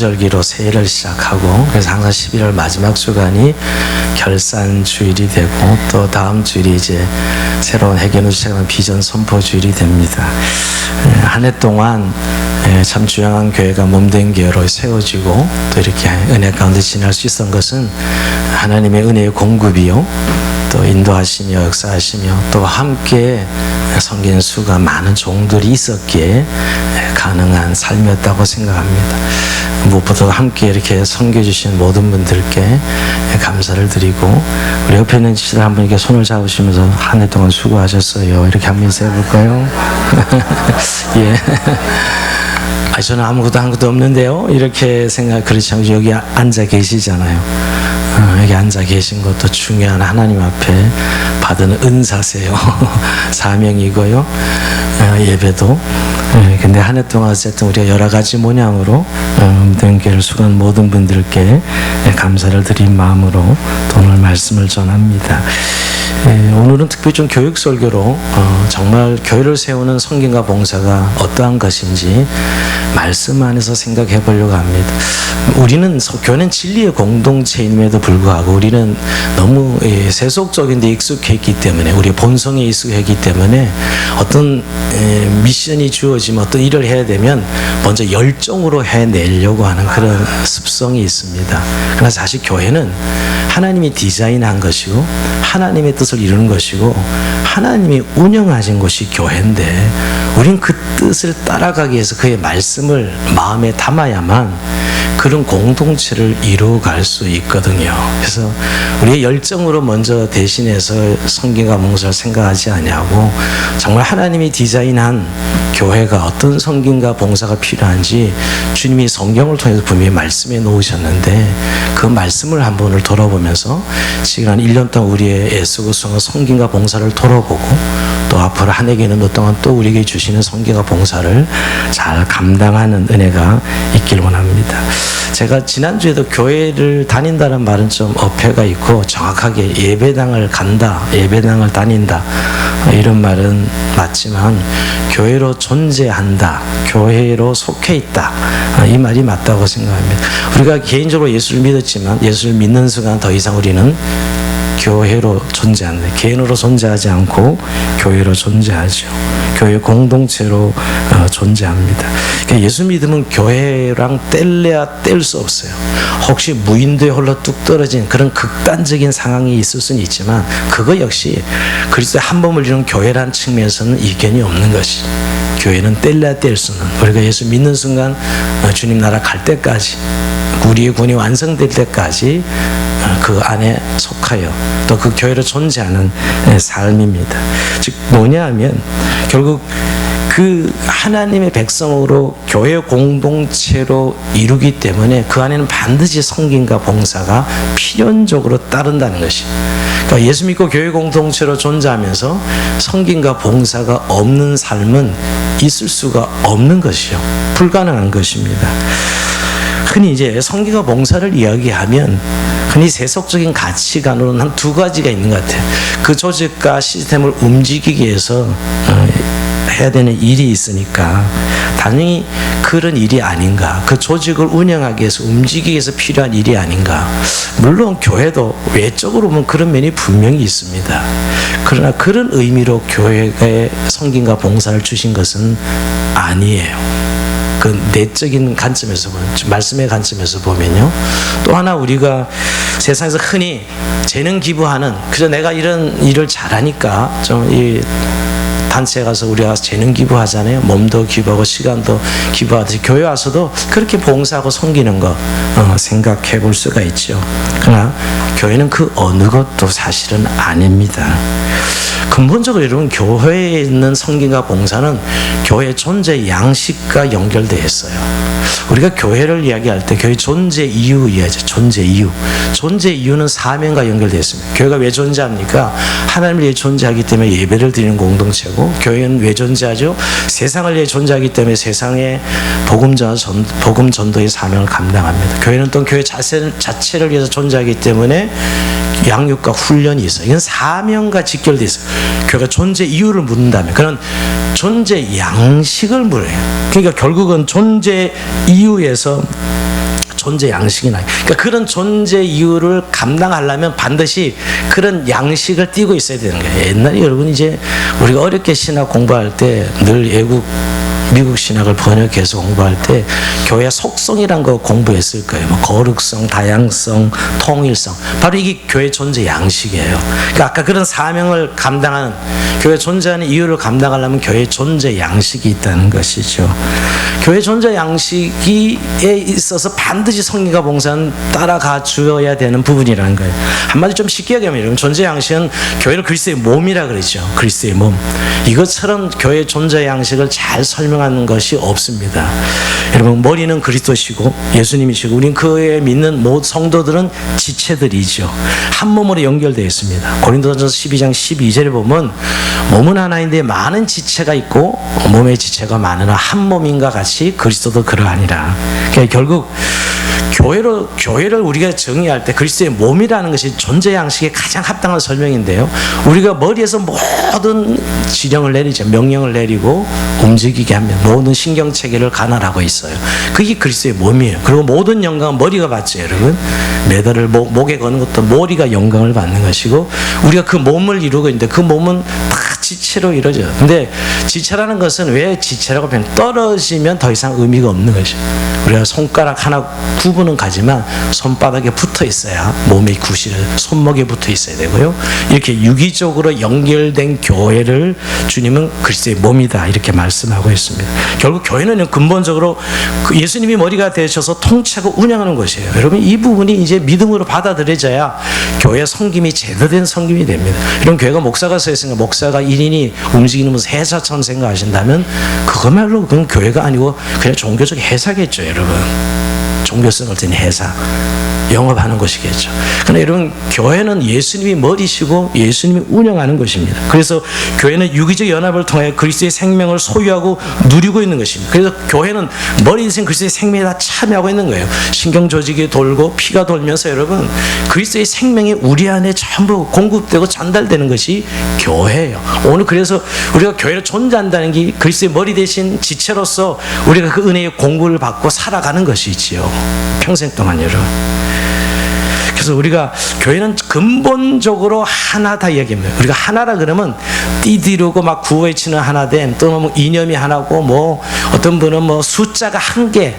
절기로 새해를 시작하고, 그래서 항상 11월 마지막 주간이 결산 주일이 되고, 또 다음 주일이 이제 새로운 해견을 시작하는 비전 선포 주일이 됩니다. 한 해 동안 참 주양한 교회가 몸된 교회로 세워지고 또 이렇게 은혜 가운데 지날 수 있었던 것은 하나님의 은혜의 공급이요, 또 인도하시며 역사하시며 또 함께 섬기는 수가 많은 종들이 있었기에 가능한 삶이었다고 생각합니다. 무엇보다 함께 이렇게 섬겨주신 모든 분들께 감사를 드리고, 우리 옆에 있는 지시들 한 분에게 손을 잡으시면서 한 해 동안 수고하셨어요 이렇게 한번 인사해볼까요? 예. 저는 아무것도 한 것도 없는데요 이렇게 그렇지 않고 여기 앉아 계시잖아요. 여기 앉아 계신 것도 중요한 하나님 앞에 받은 은사세요. 사명이고요, 예배도. 근데 한 해 동안 어쨌든 우리가 여러 가지 모양으로 음den교회를 수고한 모든 분들께 감사를 드린 마음으로 오늘 말씀을 전합니다. 오늘은 특별히 좀 교육 설교로 정말 교회를 세우는 성김과 봉사가 어떠한 것인지 말씀 안에서 생각해 보려고 합니다. 교회는 진리의 공동체임에도 불구하고 우리는 너무 세속적인 데 익숙해 있기 때문에, 우리 본성에 익숙해 있기 때문에 어떤 미션이 주어지면 어떤 일을 해야 되면 먼저 열정으로 해내려고 하는 그런 습성이 있습니다. 그러나 사실 교회는 하나님이 디자인한 것이고 하나님의 뜻을 이루는 것이고 하나님이 운영하신 것이 교회인데, 우린 그 뜻을 따라가기 위해서 그의 말씀을 마음에 담아야만 그런 공동체를 이루어갈 수 있거든요. 그래서 우리의 열정으로 먼저 대신해서 성김과 봉사를 생각하지 아니하고 정말 하나님이 디자인한 교회가 어떤 성김과 봉사가 필요한지 주님이 성경을 통해서 분명히 말씀해 놓으셨는데, 그 말씀을 한 번을 돌아보면서 지난 1년 동안 우리의 애쓰고 수고한 성김과 봉사를 돌아보고, 또 앞으로 한 해에 있는 동안 또 우리에게 주시는 성김과 봉사를 잘 감당하는 은혜가 있길 원합니다. 제가 지난주에도 교회를 다닌다는 말은 좀 어폐가 있고, 정확하게 예배당을 간다, 예배당을 다닌다 이런 말은 맞지만 교회로 존재한다, 교회로 속해 있다, 이 말이 맞다고 생각합니다. 우리가 개인적으로 예수를 믿었지만 예수를 믿는 순간 더 이상 우리는 교회로 존재한다. 개인으로 존재하지 않고 교회로 존재하죠. 교회 공동체로 존재합니다. 그러니까 예수 믿으면 교회랑 뗄래야 뗄 수 없어요. 혹시 무인도에 홀로 뚝 떨어진 그런 극단적인 상황이 있을 수는 있지만, 그거 역시 그리스도의 한 몸을 이루는 교회라는 측면에서는 이견이 없는 것이, 교회는 뗄래야 뗄 수는, 우리가 예수 믿는 순간 주님 나라 갈 때까지, 우리의 군이 완성될 때까지 그 안에 속하여 또 그 교회로 존재하는 삶입니다. 즉 뭐냐 하면 결국 그 하나님의 백성으로 교회 공동체로 이루기 때문에 그 안에는 반드시 성김과 봉사가 필연적으로 따른다는 것이, 그러니까 예수 믿고 교회 공동체로 존재하면서 성김과 봉사가 없는 삶은 있을 수가 없는 것이요, 불가능한 것입니다. 흔히 이제 성김과 봉사를 이야기하면 흔히 세속적인 가치관으로는 한 두 가지가 있는 것 같아요. 그 조직과 시스템을 움직이기 위해서 해야 되는 일이 있으니까 당연히 그런 일이 아닌가, 그 조직을 운영하기 위해서 움직이기 위해서 필요한 일이 아닌가. 물론 교회도 외적으로 보면 그런 면이 분명히 있습니다. 그러나 그런 의미로 교회에 성김과 봉사를 주신 것은 아니에요. 그 내적인 관점에서 보면, 말씀의 관점에서 보면요. 또 하나, 우리가 세상에서 흔히 재능 기부하는, 그저 내가 이런 일을 잘하니까 좀 이 단체에 가서 우리가 재능 기부하잖아요. 몸도 기부하고 시간도 기부하듯이 교회 와서도 그렇게 봉사하고 섬기는 거 생각해 볼 수가 있죠. 그러나 교회는 그 어느 것도 사실은 아닙니다. 근본적으로 여러분, 교회에 있는 성김과 봉사는 교회 존재 양식과 연결되어 있어요. 우리가 교회를 이야기할 때 교회 존재 이유 이야기하죠. 존재 이유. 존재 이유는 사명과 연결되어 있습니다. 교회가 왜 존재합니까? 하나님을 위해 존재하기 때문에 예배를 드리는 공동체고, 교회는 왜 존재하죠? 세상을 위해 존재하기 때문에 세상의 복음 전도의 사명을 감당합니다. 교회는 또 교회 자체를 위해서 존재하기 때문에 양육과 훈련이 있어요. 이건 사명과 직결되어 있어요. 교회가 존재 이유를 묻는다면 그런 존재 양식을 물어요. 그러니까 결국은 존재 이유에서 존재 양식이 나요. 그러니까 그런 존재 이유를 감당하려면 반드시 그런 양식을 띠고 있어야 되는 거예요. 옛날에 여러분 이제 우리가 어렵게 신학 공부할 때 늘 미국 신학을 번역해서 공부할 때 교회 속성이란 거 공부했을 거예요. 뭐 거룩성, 다양성, 통일성. 바로 이게 교회 존재 양식이에요. 그러니까 아까 그런 사명을 감당하는, 교회 존재하는 이유를 감당하려면 교회 존재 양식이 있다는 것이죠. 교회 존재 양식에 있어서 반드시 성경과 봉사는 따라가 주어야 되는 부분이라는 거예요. 한마디 좀 쉽게 얘기하면 여러분, 존재 양식은 교회를 그리스도의 몸이라 그러죠. 그리스도의 몸. 이것처럼 교회 존재 양식을 잘 설명하는 것이 없습니다. 여러분, 머리는 그리스도시고 예수님이시고 우린 그에 믿는 모든 성도들은 지체들이죠. 한 몸으로 연결되어 있습니다. 고린도전서 12장 12절에 보면 몸은 하나인데 많은 지체가 있고 몸의 지체가 많으나 한 몸인가 같이 그리스도도 그러하니라. 그러니까 결국 교회를 우리가 정의할 때 그리스도의 몸이라는 것이 존재 양식의 가장 합당한 설명인데요. 우리가 머리에서 모든 지령을 내리죠. 명령을 내리고 움직이게 하면 모든 신경체계를 관할하고 있어요. 그게 그리스도의 몸이에요. 그리고 모든 영광은 머리가 받죠, 여러분. 메달을 목에 거는 것도 머리가 영광을 받는 것이고 우리가 그 몸을 이루고 있는데 그 몸은 다 지체로 이루어져요. 근데 지체라는 것은 왜 지체라고 표현? 떨어지면 더 이상 의미가 없는 것이죠. 우리가 손가락 하나 구분은 가지만 손바닥에 붙어 있어야 몸의 구실, 손목에 붙어 있어야 되고요. 이렇게 유기적으로 연결된 교회를 주님은 그리스도의 몸이다 이렇게 말씀하고 있습니다. 결국 교회는 근본적으로 예수님이 머리가 되셔서 통치하고 운영하는 것이에요. 여러분, 이 부분이 이제 믿음으로 받아들여져야 교회 섬김이 제대로 된 섬김이 됩니다. 이런 교회가 목사가 서 있으니까 목사가 1인이 움직이는 무슨 회사처럼 생각하신다면 그거말로 그건 교회가 아니고 그냥 종교적 회사겠죠, 여러분. 종교성을 띤 회사, 영업하는 것이겠죠. 그러나 여러분, 교회는 예수님이 머리시고 예수님이 운영하는 것입니다. 그래서 교회는 유기적 연합을 통해 그리스도의 생명을 소유하고 누리고 있는 것입니다. 그래서 교회는 머리 대신 그리스도의 생명에 다 참여하고 있는 거예요. 신경 조직이 돌고 피가 돌면서 여러분, 그리스도의 생명이 우리 안에 전부 공급되고 전달되는 것이 교회예요. 오늘 그래서 우리가 교회를 존재한다는 게 그리스도의 머리 대신 지체로서 우리가 그 은혜의 공급을 받고 살아가는 것이지요. 평생 동안 여러분. 그래서 우리가 교회는 근본적으로 하나다 이야기합니다. 우리가 하나라 그러면 띠디르고 막 구호외치는 하나됨, 또는 뭐 이념이 하나고 뭐 어떤 분은 뭐 숫자가 한 개.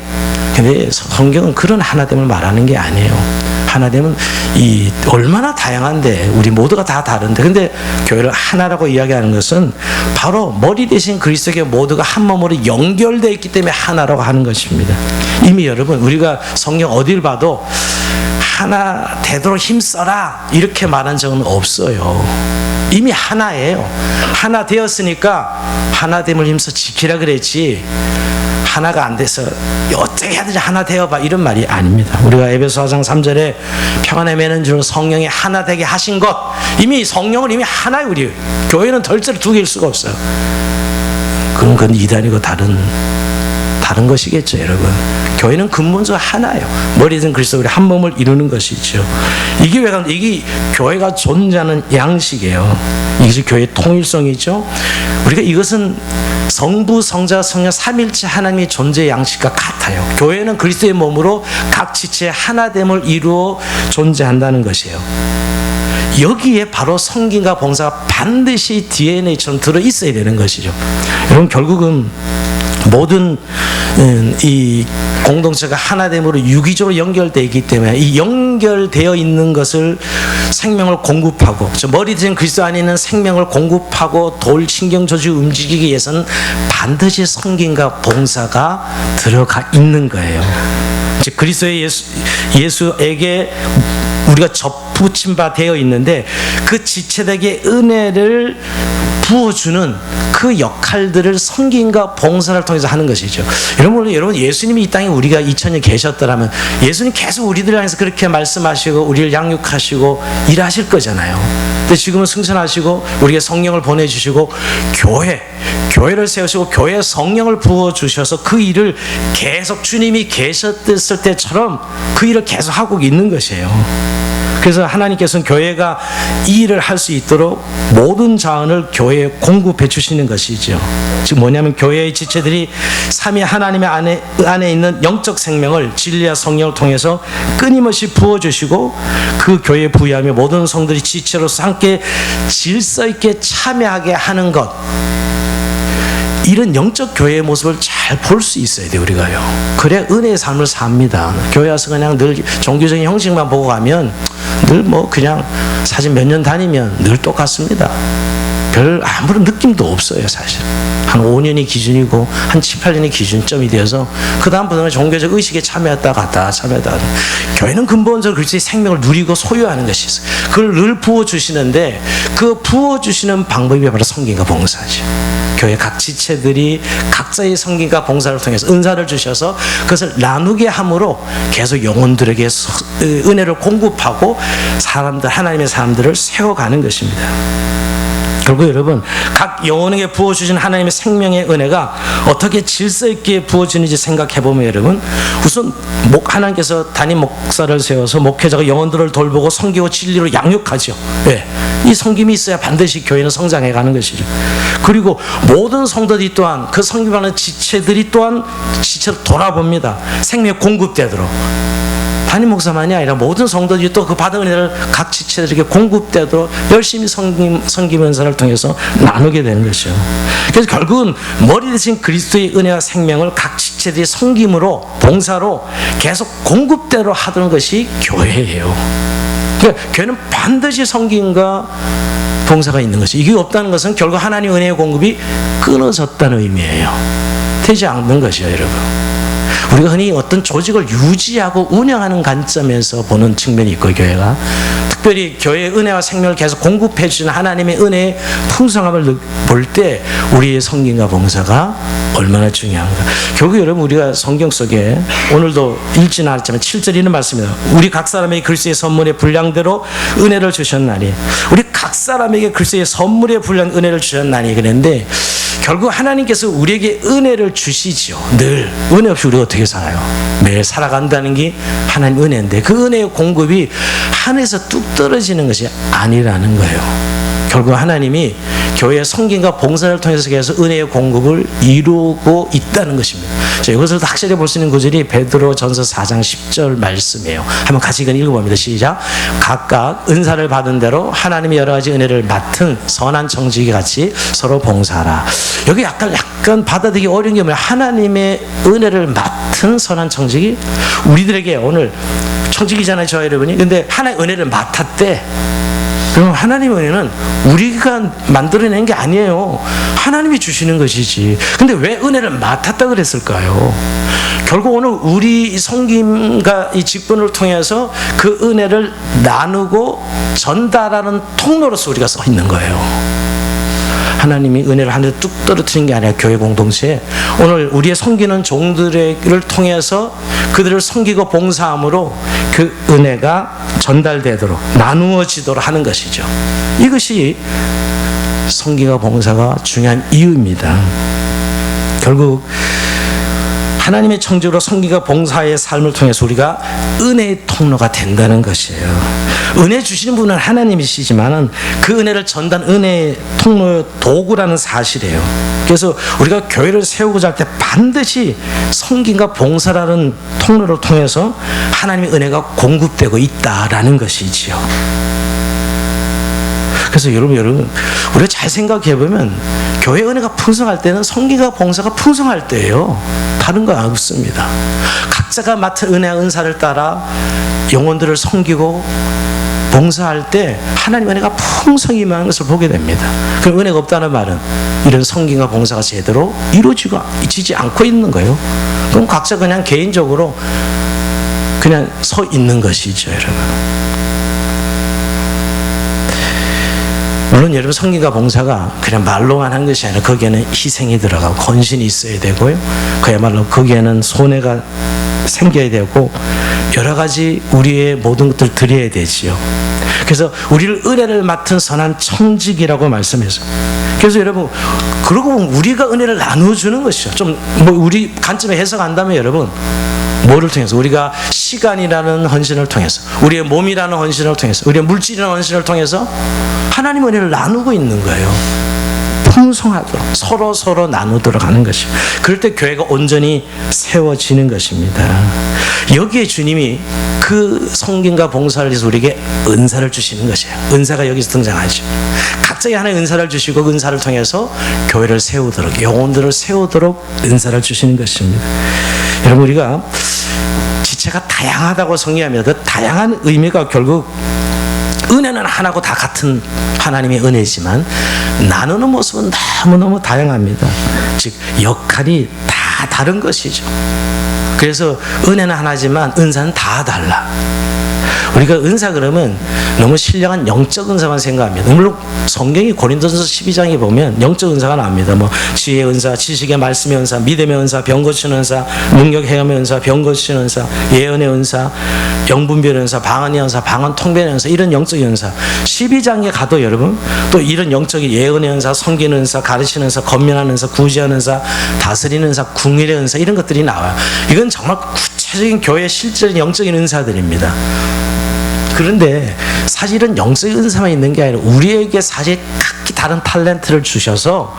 근데 성경은 그런 하나됨을 말하는 게 아니에요. 하나됨은 이 얼마나 다양한데 우리 모두가 다 다른데, 근데 교회를 하나라고 이야기하는 것은 바로 머리 대신 그리스도께 모두가 한 몸으로 연결되어 있기 때문에 하나라고 하는 것입니다. 이미 여러분, 우리가 성경 어딜 봐도 하나 되도록 힘써라 이렇게 말한 적은 없어요. 이미 하나예요. 하나 되었으니까 하나됨을 힘써 지키라 그랬지, 하나가 안 돼서 어떻게 해야 되지 하나 되어봐 이런 말이 아닙니다. 우리가 에베소 4장 3절에 평안에 매는 줄 성령이 하나 되게 하신 것, 이미 성령은 이미 하나예요. 우리 교회는 덜째로 두 개일 수가 없어요. 그건 이단이고 다른 것이겠죠, 여러분. 교회는 근본적으로 하나예요. 머리든 그리스도 우리 한 몸을 이루는 것이죠. 이게 교회가 존재하는 양식이에요. 이것이 교회의 통일성이죠. 우리가 이것은 성부, 성자, 성령 삼일체 하나님의 존재 양식과 같아요. 교회는 그리스도의 몸으로 각 지체의 하나됨을 이루어 존재한다는 것이에요. 여기에 바로 성김과 봉사가 반드시 DNA처럼 들어있어야 되는 것이죠. 여러분, 결국은 모든 이 공동체가 하나됨으로 유기적으로 연결되어 있기 때문에 이 연결되어 있는 것을 생명을 공급하고, 머리 된 그리스도 안에 있는 생명을 공급하고 돌 신경 조직 움직이기 위해서는 반드시 성김과 봉사가 들어가 있는 거예요. 즉 그리스도의 예수에게 우리가 접붙임 바 되어 있는데 그 지체들에게 은혜를 부어주는 그 역할들을 섬김과 봉사를 통해서 하는 것이죠. 여러분 예수님이 이 땅에 우리가 2000년 계셨더라면 예수님 계속 우리들 향해서 그렇게 말씀하시고 우리를 양육하시고 일하실 거잖아요. 근데 지금은 승천하시고 우리에게 성령을 보내주시고 교회를 세우시고 교회에 성령을 부어주셔서 그 일을 계속 주님이 계셨을 때처럼 그 일을 계속 하고 있는 것이에요. 그래서 하나님께서는 교회가 이 일을 할 수 있도록 모든 자원을 교회에 공급해 주시는 것이죠. 즉 뭐냐면 교회의 지체들이 삼위 하나님의 안에 있는 영적 생명을 진리와 성령을 통해서 끊임없이 부어주시고 그 교회에 부여하며 모든 성들이 지체로서 함께 질서 있게 참여하게 하는 것, 이런 영적 교회의 모습을 잘 볼 수 있어야 돼요. 우리가요. 그래야 은혜의 삶을 삽니다. 교회 와서 그냥 늘 종교적인 형식만 보고 가면 늘 뭐 그냥 사실 몇 년 다니면 늘 똑같습니다. 별 아무런 느낌도 없어요. 사실 한 5년이 기준이고 한 7, 8년이 기준점이 되어서 그 다음부터는 종교적 의식에 참여했다 갔다 참여했다 갔다. 교회는 근본적으로 그리스도의 생명을 누리고 소유하는 것이 있어요. 그걸 늘 부어주시는데 그 부어주시는 방법이 바로 성김과 봉사죠. 교회 각 지체들이 각자의 성김과 봉사를 통해서 은사를 주셔서 그것을 나누게 함으로 계속 영혼들에게 은혜를 공급하고 사람들, 하나님의 사람들을 세워가는 것입니다. 결국 여러분, 각 영혼에게 부어주신 하나님의 생명의 은혜가 어떻게 질서 있게 부어지는지 생각해보면 여러분, 우선 하나님께서 담임 목사를 세워서 목회자가 영혼들을 돌보고 섬기고 진리로 양육하죠. 네. 이 섬김이 있어야 반드시 교회는 성장해가는 것이죠. 그리고 모든 성도들이 또한 그 섬김하는 지체들이 또한 지체로 돌아봅니다. 생명이 공급되도록. 담임 목사만이 아니라 모든 성도들이 또 그 받은 은혜를 각 지체들에게 공급되도록 열심히 섬김 은사를 통해서 나누게 되는 것이죠. 그래서 결국은 머리 대신 그리스도의 은혜와 생명을 각 지체들이 섬김으로 봉사로 계속 공급대로 하던 것이 교회예요. 그러니까 교회는 반드시 섬김과 봉사가 있는 것이, 이게 없다는 것은 결국 하나님의 은혜의 공급이 끊어졌다는 의미예요. 되지 않는 것이요, 여러분. 우리가 흔히 어떤 조직을 유지하고 운영하는 관점에서 보는 측면이 있고, 교회가 특별히 교회의 은혜와 생명을 계속 공급해 주시는 하나님의 은혜의 풍성함을 볼 때 우리의 섬김과 봉사가 얼마나 중요한가. 결국 여러분, 우리가 성경 속에 오늘도 읽지는 않았지만 7절 이런 말씀입니다. 우리 각 사람에게 그리스도의 선물의 분량대로 은혜를 주셨나니, 우리 각 사람에게 그리스도의 선물의 분량 은혜를 주셨나니 그랬는데, 결국 하나님께서 우리에게 은혜를 주시죠. 늘 은혜 없이 우리가 어떻게 살아요? 매일 살아간다는 게 하나님 은혜인데 그 은혜의 공급이 하늘에서 뚝 떨어지는 것이 아니라는 거예요. 결국 하나님이 교회의 섬김과 봉사를 통해서 계속 은혜의 공급을 이루고 있다는 것입니다. 자, 이것을 확실히 볼 수 있는 구절이 베드로전서 4장 10절 말씀이에요. 한번 같이 읽어봅니다. 시작. 각각 은사를 받은 대로 하나님의 여러 가지 은혜를 맡은 선한 청지기 같이 서로 봉사하라. 여기 약간 받아들이기 어려운 게 뭐냐? 하나님의 은혜를 맡은 선한 청지기. 우리들에게 오늘 청지기잖아요, 저 여러분이. 근데 하나님의 은혜를 맡았대. 그럼 하나님의 은혜는 우리가 만들어낸 게 아니에요. 하나님이 주시는 것이지. 근데 왜 은혜를 맡았다 그랬을까요? 결국 오늘 우리 섬김과 이 직분을 통해서 그 은혜를 나누고 전달하는 통로로서 우리가 서 있는 거예요. 하나님이 은혜를 하늘에 뚝 떨어뜨린 게 아니라 교회 공동체에 오늘 우리의 섬기는 종들을 통해서 그들을 섬기고 봉사함으로 그 은혜가 전달되도록 나누어지도록 하는 것이죠. 이것이 섬기고 봉사가 중요한 이유입니다. 결국 하나님의 청지로 섬기고 봉사의 삶을 통해서 우리가 은혜의 통로가 된다는 것이에요. 은혜 주시는 분은 하나님이시지만 그 은혜를 전달 은혜의 통로의 도구라는 사실이에요. 그래서 우리가 교회를 세우고자 할 때 반드시 섬김과 봉사라는 통로를 통해서 하나님의 은혜가 공급되고 있다라는 것이지요. 그래서 여러분 우리가 잘 생각해 보면 교회 은혜가 풍성할 때는 섬김과 봉사가 풍성할 때예요. 다른 거 없습니다. 각자가 맡은 은혜와 은사를 따라 영혼들을 섬기고 봉사할 때 하나님의 은혜가 풍성히 임하는 것을 보게 됩니다. 그럼 은혜가 없다는 말은 이런 섬김과 봉사가 제대로 이루어지지 않고 있는 거예요. 그럼 각자 그냥 개인적으로 그냥 서 있는 것이죠, 여러분. 물론 여러분 섬김과 봉사가 그냥 말로만 한 것이 아니라 거기에는 희생이 들어가고 헌신이 있어야 되고요. 그야말로 거기에는 손해가 생겨야 되고 여러 가지 우리의 모든 것들을 드려야 되지요. 그래서 우리를 은혜를 맡은 선한 청직이라고 말씀했어요. 그래서 여러분 그러고 보면 우리가 은혜를 나누어주는 것이죠. 좀 뭐 우리 관점에 해석한다면 여러분 뭐를 통해서? 우리가 시간이라는 헌신을 통해서, 우리의 몸이라는 헌신을 통해서, 우리의 물질이라는 헌신을 통해서 하나님 은혜를 나누고 있는 거예요. 풍성하도록 서로 나누도록 하는 것이죠. 그럴 때 교회가 온전히 세워지는 것입니다. 여기에 주님이 그 섬김과 봉사를 위해서 우리에게 은사를 주시는 것이에요. 은사가 여기서 등장하죠. 각자의 하나의 은사를 주시고 그 은사를 통해서 교회를 세우도록, 영혼들을 세우도록 은사를 주시는 것입니다. 여러분, 우리가 지체가 다양하다고 성리하며 그 다양한 의미가 결국 은혜는 하나고 다 같은 하나님의 은혜지만 나누는 모습은 너무너무 다양합니다. 즉 역할이 다 다른 것이죠. 그래서 은혜는 하나지만 은사는 다 달라. 우리가 은사 그러면 너무 신령한 영적 은사만 생각합니다. 물론 성경이 고린도전서 12장에 보면 영적 은사가 나옵니다. 뭐 지혜의 은사, 지식의 말씀의 은사, 믿음의 은사, 병 고치는 은사, 능력 행함의 은사, 병 고치는 은사, 예언의 은사, 영분별의 은사, 방언의 은사, 방언 통변의 은사, 이런 영적 은사. 12장에 가도 여러분 또 이런 영적인 예언의 은사, 섬기는 은사, 가르치는 은사, 권면하는 은사, 구제하는 은사, 다스리는 은사, 궁일의 은사, 이런 것들이 나와요. 이건 정말 구체적인 교회의 실질적인 영적인 은사들입니다. 그런데 사실은 영적인 은사만 있는 게 아니라 우리에게 사실 각기 다른 탤런트를 주셔서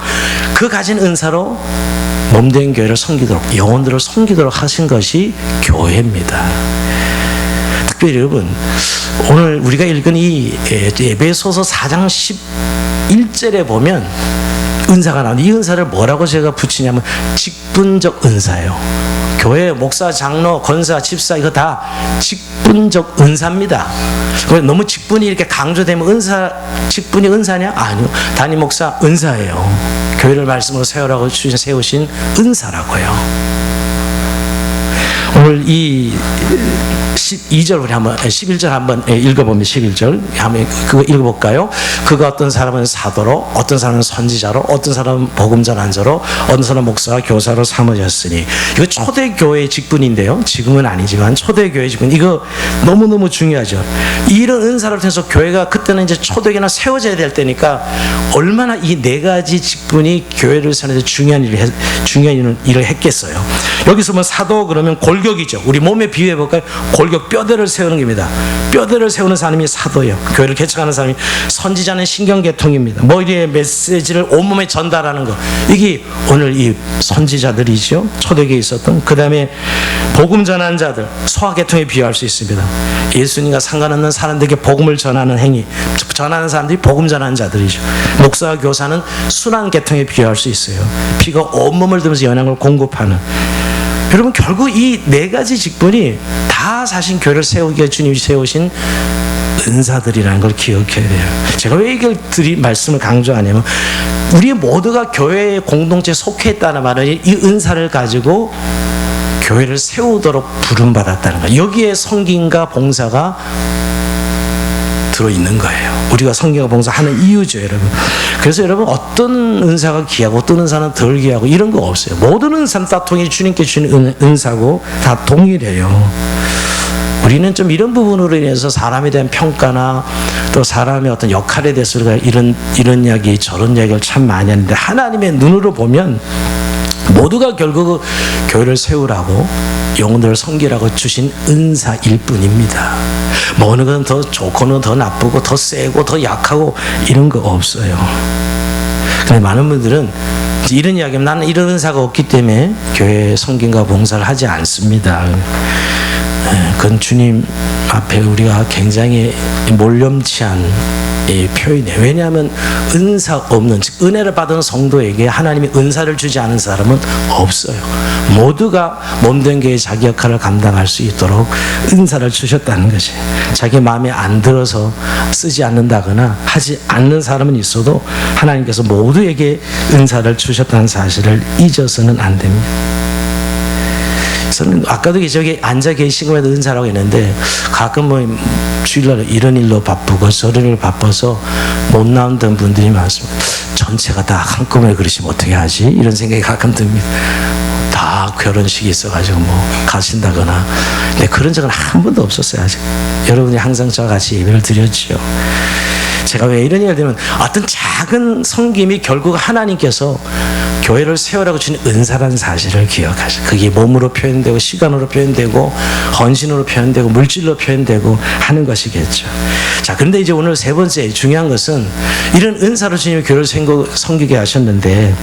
그 가진 은사로 몸된 교회를 섬기도록, 영혼들을 섬기도록 하신 것이 교회입니다. 특별히 여러분, 오늘 우리가 읽은 이 에베소서 4장 11절에 보면 은사가 나오는데, 이 은사를 뭐라고 제가 붙이냐면 직분적 은사예요. 교회 목사, 장로, 권사, 집사, 이거 다 직분적 은사입니다. 너무 직분이 이렇게 강조되면 은사, 직분이 은사냐? 아니요. 담임 목사 은사예요. 교회를 말씀으로 세우라고 세우신 은사라고요. 오늘 이 12절 우리 한번 11절 한번 읽어보면 11절 한번 그거 읽어볼까요? 그가 어떤 사람은 사도로, 어떤 사람은 선지자로, 어떤 사람은 복음 전환자로, 어떤 사람은 목사와 교사로 삼으셨으니. 이거 초대교회의 직분인데요. 지금은 아니지만 초대교회의 직분, 이거 너무너무 중요하죠. 이런 은사를 통해서 교회가 그때는 이제 초대교회나 세워져야 될 때니까 얼마나 이 네 가지 직분이 교회를 세우는데 중요한 일을 했겠어요. 여기서 뭐 사도 그러면 골격이죠. 우리 몸에 비유해 볼까요? 골격, 뼈대를 세우는 겁니다. 뼈대를 세우는 사람이 사도예요. 교회를 개척하는 사람이. 선지자는 신경계통입니다. 머리의 메시지를 온몸에 전달하는 것, 이게 오늘 이 선지자들이죠. 초대교회에 있었던. 그 다음에 복음 전환자들, 소아계통에 비유할 수 있습니다. 예수님과 상관없는 사람들에게 복음을 전하는 행위, 전하는 사람들이 복음 전환자들이죠. 목사와 교사는 순환계통에 비유할 수 있어요. 피가 온몸을 들면서 영양을 공급하는. 여러분, 결국 이 네 가지 직분이 다 사실 교회를 세우기 위해 주님이 세우신 은사들이라는 걸 기억해야 돼요. 제가 왜 이걸 말씀을 강조하냐면, 우리 모두가 교회의 공동체에 속해 있다는 말은 이 은사를 가지고 교회를 세우도록 부름받았다는 거예요. 여기에 섬김과 봉사가 들어있는 거예요. 우리가 섬김과 봉사하는 이유죠, 여러분. 그래서 여러분, 어떤 은사가 귀하고 어떤 은사는 덜 귀하고 이런 거 없어요. 모든 은사는 다 통일, 주님께 주는 은사고 다 동일해요. 우리는 좀 이런 부분으로 인해서 사람에 대한 평가나 또 사람의 어떤 역할에 대해서 우리가 이런 이야기 저런 이야기를 참 많이 하는데, 하나님의 눈으로 보면 모두가 결국 교회를 세우라고, 영혼들을 섬기라고 주신 은사일 뿐입니다. 뭐 어느 건 더 좋고 더 나쁘고 더 세고 더 약하고 이런 거 없어요. 근데 많은 분들은 이런 이야기하면 나는 이런 은사가 없기 때문에 교회 섬김과 봉사를 하지 않습니다. 그건 주님 앞에 우리가 굉장히 몰렴치한 표현이에요. 왜냐하면 은사 없는, 즉 은혜를 받은 성도에게 하나님이 은사를 주지 않은 사람은 없어요. 모두가 몸된 교회의 자기 역할을 감당할 수 있도록 은사를 주셨다는 것이에요. 자기 마음에 안 들어서 쓰지 않는다거나 하지 않는 사람은 있어도 하나님께서 모두에게 은사를 주셨다는 사실을 잊어서는 안 됩니다. 저는 아까도 저기 앉아 계신 것에도 은사라고 했는데, 가끔 뭐 주일날 이런 일로 바쁘고 저런 일로 바빠서 못 나온다는 분들이 많습니다. 전체가 다 한꺼번에 그러시면 어떻게 하지? 이런 생각이 가끔 듭니다. 다 결혼식이 있어가지고 뭐 가신다거나. 근데 그런 적은 한 번도 없었어요, 아직. 여러분이 항상 저와 같이 예배를 드렸죠. 제가 왜 이런 얘기를 드리면, 어떤 작은 섬김이 결국 하나님께서 교회를 세우라고 주신 은사라는 사실을 기억하시고, 그게 몸으로 표현되고 시간으로 표현되고 헌신으로 표현되고 물질로 표현되고 하는 것이겠죠. 자, 그런데 이제 오늘 세 번째 중요한 것은 이런 은사로 주님이 교회를 섬기게 하셨는데,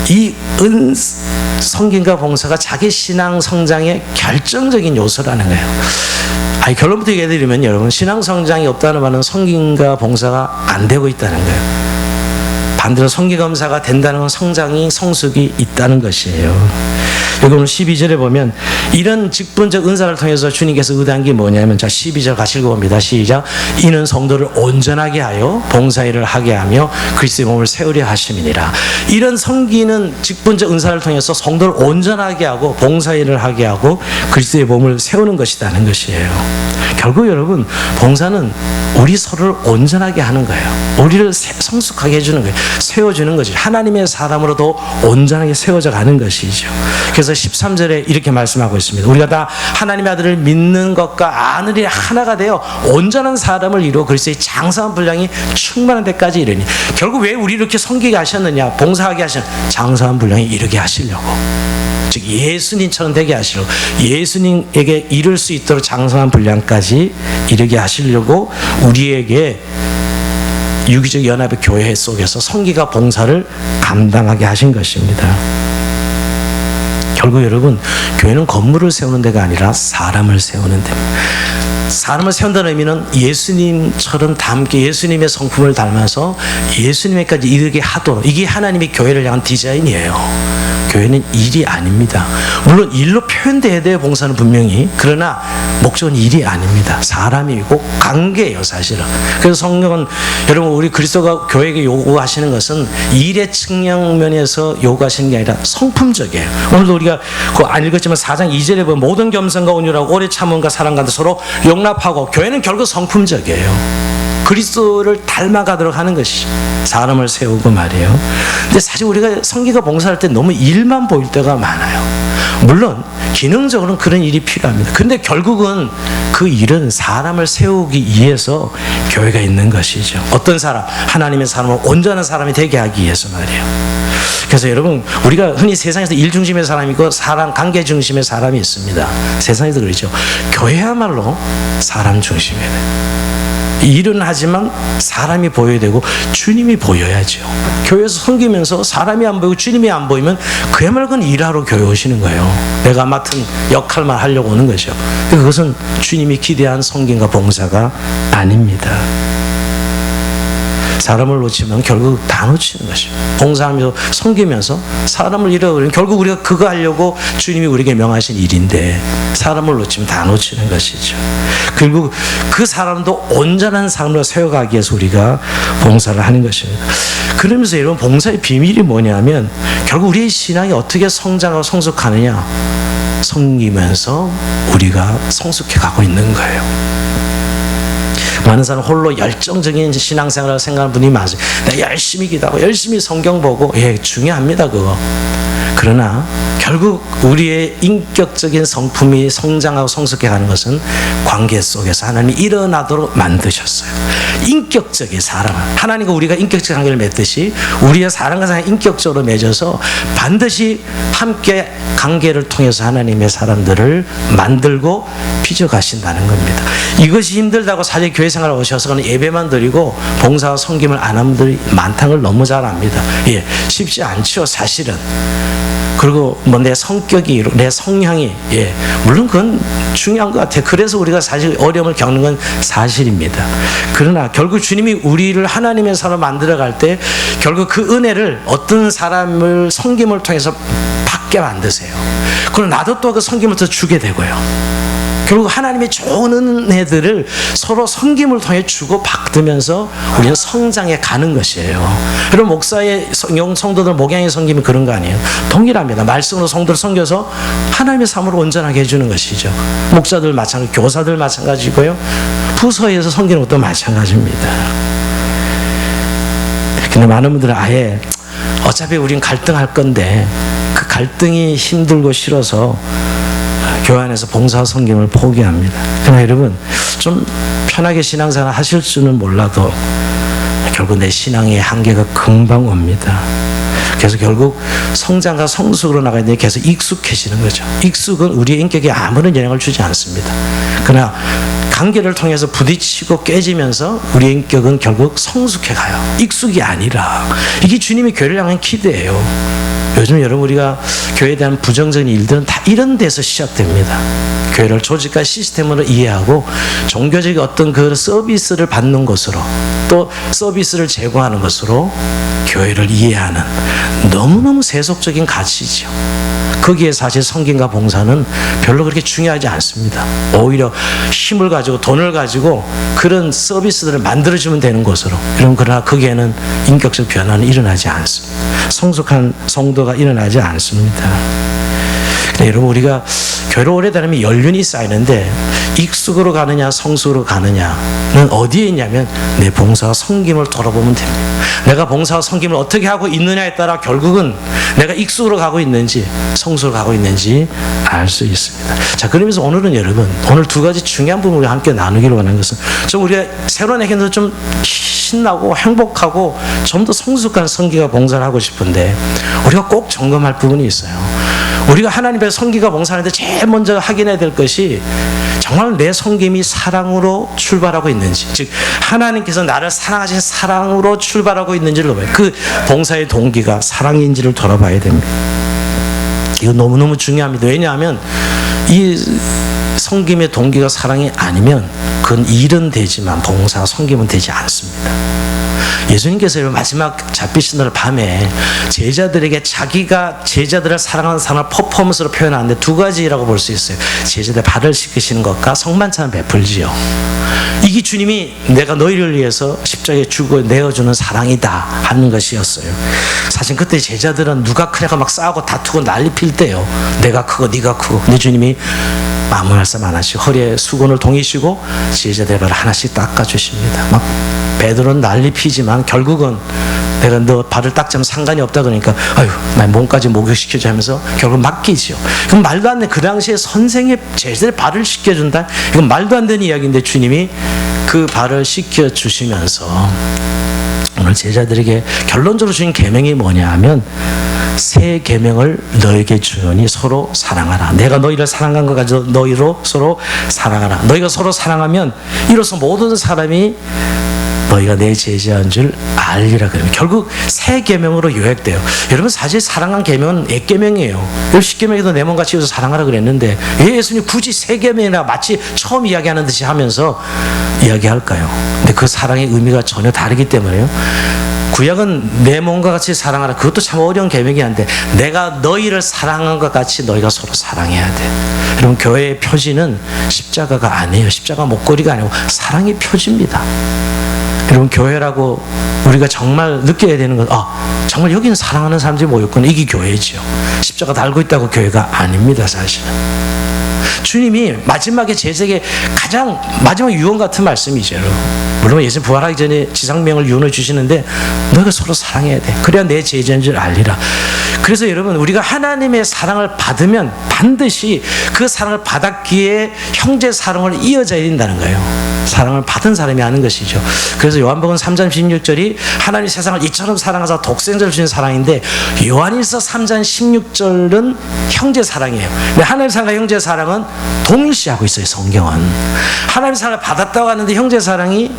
이 섬김과 봉사가 자기 신앙 성장의 결정적인 요소라는 거예요. 결론부터 얘기해드리면, 여러분, 신앙 성장이 없다는 말은 섬김과 봉사가 안 되고 있다는 거예요. 반대로 섬기검사가 된다는 건 성장이, 성숙이 있다는 것이에요. 여기 오늘 12절에 보면 이런 직분적 은사를 통해서 주님께서 의도한 게 뭐냐면, 자, 12절 같이 읽어봅니다. 시작. 이는 성도를 온전하게 하여 봉사일을 하게 하며 그리스도의 몸을 세우려 하심이니라. 이런 섬기는 직분적 은사를 통해서 성도를 온전하게 하고 봉사일을 하게 하고 그리스도의 몸을 세우는 것이라는 것이에요. 결국 여러분, 봉사는 우리 서로를 온전하게 하는 거예요. 우리를 성숙하게 해주는 거예요. 세워주는 거죠. 하나님의 사람으로도 온전하게 세워져 가는 것이죠. 그래서 13절에 이렇게 말씀하고 있습니다. 우리가 다 하나님의 아들을 믿는 것과 아는 일이 하나가 되어 온전한 사람을 이루어 그리스도의 장성한 분량이 충만한 데까지 이르니. 결국 왜 우리 이렇게 섬기게 하셨느냐, 봉사하게 하셨느냐, 장성한 분량이 이르게 하시려고. 즉 예수님처럼 되게 하시려고, 예수님에게 이룰 수 있도록 장성한 분량까지 이르게 하시려고 우리에게 유기적 연합의 교회 속에서 섬기가 봉사를 감당하게 하신 것입니다. 결국 여러분, 교회는 건물을 세우는 데가 아니라 사람을 세우는 데입니다. 사람을 세운다는 의미는 예수님처럼 닮게, 예수님의 성품을 닮아서 예수님에까지 이르게 하도록, 이게 하나님의 교회를 향한 디자인이에요. 교회는 일이 아닙니다. 물론 일로 표현돼야 돼요, 봉사는 분명히. 그러나 목적은 일이 아닙니다. 사람이고 관계예요, 사실은. 그래서 성경은, 여러분, 우리 그리스도가 교회에게 요구하시는 것은 일의 측면에서 요구하시는 게 아니라 성품적이에요. 오늘도 우리가 안 읽었지만 4장 2절에 보면 모든 겸손과 온유하고 오래 참음과 사랑 가운데 서로 용납하고, 교회는 결국 성품적이에요. 그리스도를 닮아가도록 하는 것이 사람을 세우고 말이에요. 근데 사실 우리가 섬기가 봉사할 때 너무 일만 보일 때가 많아요. 물론 기능적으로는 그런 일이 필요합니다. 근데 결국은 그 일은 사람을 세우기 위해서 교회가 있는 것이죠. 어떤 사람? 하나님의 사람을 온전한 사람이 되게 하기 위해서 말이에요. 그래서 여러분, 우리가 흔히 세상에서 일 중심의 사람이 있고 사람, 관계 중심의 사람이 있습니다. 세상에도 그렇죠. 교회야말로 사람 중심이에요. 일은 하지만 사람이 보여야 되고 주님이 보여야죠. 교회에서 섬기면서 사람이 안 보이고 주님이 안 보이면 그야말로 그건 일하러 교회 오시는 거예요. 내가 맡은 역할만 하려고 오는 거죠. 그것은 주님이 기대한 섬김과 봉사가 아닙니다. 사람을 놓치면 결국 다 놓치는 것이죠. 봉사하면서 섬기면서 사람을 잃어버리면 결국 우리가 그거 하려고 주님이 우리에게 명하신 일인데 사람을 놓치면 다 놓치는 것이죠. 그리고 그 사람도 온전한 삶으로 세워가기 위해서 우리가 봉사를 하는 것입니다. 그러면서 여러분, 봉사의 비밀이 뭐냐면 결국 우리의 신앙이 어떻게 성장하고 성숙하느냐, 섬기면서 우리가 성숙해 가고 있는 거예요. 많은 사람 홀로 열정적인 신앙생활을 생각하는 분이 많아요. 내가 열심히 기도하고 열심히 성경 보고, 예, 중요합니다, 그거. 그러나 결국 우리의 인격적인 성품이 성장하고 성숙해가는 것은 관계 속에서 하나님이 일어나도록 만드셨어요. 인격적인 사람, 하나님과 우리가 인격적 관계를 맺듯이 우리의 사람과 사람이 인격적으로 맺어서 반드시 함께 관계를 통해서 하나님의 사람들을 만들고 빚어가신다는 겁니다. 이것이 힘들다고 사실 교회 생활을 오셔서 그냥 예배만 드리고 봉사와 섬김을 안 하는 분들이 많다는 걸 너무 잘 압니다. 예, 쉽지 않죠, 사실은. 그리고 뭐 내 성격이, 내 성향이, 예, 물론 그건 중요한 것 같아요. 그래서 우리가 사실 어려움을 겪는 건 사실입니다. 그러나 결국 주님이 우리를 하나님의 사람으로 만들어갈 때 결국 그 은혜를 어떤 사람을 섬김을 통해서 받게 만드세요. 그리고 나도 또 그 섬김을 더 주게 되고요. 결국 하나님의 좋은 은혜들을 서로 섬김을 통해 주고 받으면서 우리는 성장해 가는 것이에요. 여러분, 목사의 성도들 목양의 섬김이 그런 거 아니에요? 동일합니다. 말씀으로 성도를 섬겨서 하나님의 삶으로 온전하게 해주는 것이죠. 목사들 마찬가지, 교사들 마찬가지고요. 부서에서 섬기는 것도 마찬가지입니다. 근데 많은 분들은 아예 어차피 우린 갈등할 건데 그 갈등이 힘들고 싫어서 교회 안에서 봉사와 섬김을 포기합니다. 그러나 여러분, 좀 편하게 신앙생활 하실 줄은 몰라도 결국 내 신앙의 한계가 금방 옵니다. 그래서 결국 성장과 성숙으로 나가야 되는데 계속 익숙해지는 거죠. 익숙은 우리의 인격에 아무런 영향을 주지 않습니다. 그러나 관계를 통해서 부딪히고 깨지면서 우리의 인격은 결국 성숙해 가요. 익숙이 아니라. 이게 주님이 교회를 향한 기대예요. 요즘 여러분 우리가 교회에 대한 부정적인 일들은 다 이런 데서 시작됩니다. 교회를 조직과 시스템으로 이해하고 종교적인 어떤 그 서비스를 받는 것으로 또 서비스를 제공하는 것으로 교회를 이해하는 너무너무 세속적인 가치죠. 거기에 사실 성김과 봉사는 별로 그렇게 중요하지 않습니다. 오히려 힘을 가지고 돈을 가지고 그런 서비스들을 만들어주면 되는 것으로. 그러나 거기에는 인격적 변화는 일어나지 않습니다. 성숙한 성도가 일어나지 않습니다. 여러분 우리가 교회를 오래 다니면 연륜이 쌓이는데 익숙으로 가느냐 성숙으로 가느냐는 어디에 있냐면 내 봉사와 섬김을 돌아보면 됩니다. 내가 봉사와 섬김을 어떻게 하고 있느냐에 따라 결국은 내가 익숙으로 가고 있는지 성숙으로 가고 있는지 알 수 있습니다. 자, 그러면서 오늘은 여러분 오늘 두 가지 중요한 부분을 함께 나누기로 하는 것은 좀 우리가 새로운 애견도 좀 신나고 행복하고 좀 더 성숙한 섬기와 봉사를 하고 싶은데 우리가 꼭 점검할 부분이 있어요. 우리가 하나님의 섬기가 봉사하는데 제일 먼저 확인해야 될 것이 정말 내 섬김이 사랑으로 출발하고 있는지, 즉 하나님께서 나를 사랑하신 사랑으로 출발하고 있는지를 봐요. 그 봉사의 동기가 사랑인지를 돌아봐야 됩니다. 이거 너무너무 중요합니다. 왜냐하면 이 섬김의 동기가 사랑이 아니면 그건 일은 되지만 봉사, 섬김은 되지 않습니다. 예수님께서 마지막 잡히신 날 밤에 제자들에게 자기가 제자들을 사랑하는 사랑을 퍼포먼스로 표현하는데 두 가지라고 볼 수 있어요. 제자들 발을 씻기시는 것과 성만찬을 베풀지요. 이게 주님이 내가 너희를 위해서 십자가에 죽어 내어주는 사랑이다 하는 것이었어요. 사실 그때 제자들은 누가 크냐고 막 싸우고 다투고 난리 필 때요. 내가 크고 네가 크고. 근데 주님이 아무 말씀 안 하시고 허리에 수건을 동이시고 제자들 발을 하나씩 닦아주십니다. 막 베드로는 난리 피지만 결국은 내가 너 발을 닦자면 상관이 없다 그러니까 아유 나 몸까지 목욕시켜줘 하면서 결국 맡기죠. 그럼 말도 안 돼. 그 당시에 선생의 제자들의 발을 씻겨준다? 이건 말도 안 되는 이야기인데 주님이 그 발을 씻겨주시면서 오늘 제자들에게 결론적으로 주신 계명이 뭐냐 하면 새 계명을 너에게 주노니 서로 사랑하라. 내가 너희를 사랑한 것 가지고 너희로 서로 사랑하라. 너희가 서로 사랑하면 이로써 모든 사람이 너희가 내 제자인 줄 알리라. 그러면 결국 새 계명으로 요약돼요. 여러분 사실 사랑한 계명은 옛 계명이에요. 10계명에도 내 몸과 치워서 사랑하라 그랬는데 왜 예수님 굳이 새 계명이나 마치 처음 이야기하는 듯이 하면서 이야기할까요? 근데 그 사랑의 의미가 전혀 다르기 때문에요. 구약은 내 몸과 같이 사랑하라. 그것도 참 어려운 계명이 한데 내가 너희를 사랑한 것 같이 너희가 서로 사랑해야 돼. 여러분 교회의 표지는 십자가가 아니에요. 십자가 목걸이가 아니고 사랑의 표지입니다. 여러분 교회라고 우리가 정말 느껴야 되는 건 정말 여기는 사랑하는 사람들이 모였구나. 이게 교회죠. 십자가 달고 있다고 교회가 아닙니다. 사실은 주님이 마지막에 제자에게 가장 마지막 유언 같은 말씀이죠. 물론 예수 부활하기 전에 지상명을 유언을 주시는데 너희가 서로 사랑해야 돼. 그래야 내 제자인 줄 알리라. 그래서 여러분 우리가 하나님의 사랑을 받으면 반드시 그 사랑을 받았기에 형제 사랑을 이어져야 된다는 거예요. 사랑을 받은 사람이 하는 것이죠. 그래서 요한복음 3장 16절이 하나님 세상을 이처럼 사랑하사 독생자를 주신 사랑인데 요한일서 3장 16절은 형제 사랑이에요. 근데 하나님 사랑과 형제 사랑은 동일시하고 있어요. 성경은 하나님 사랑을 받았다고 하는데 형제 사랑이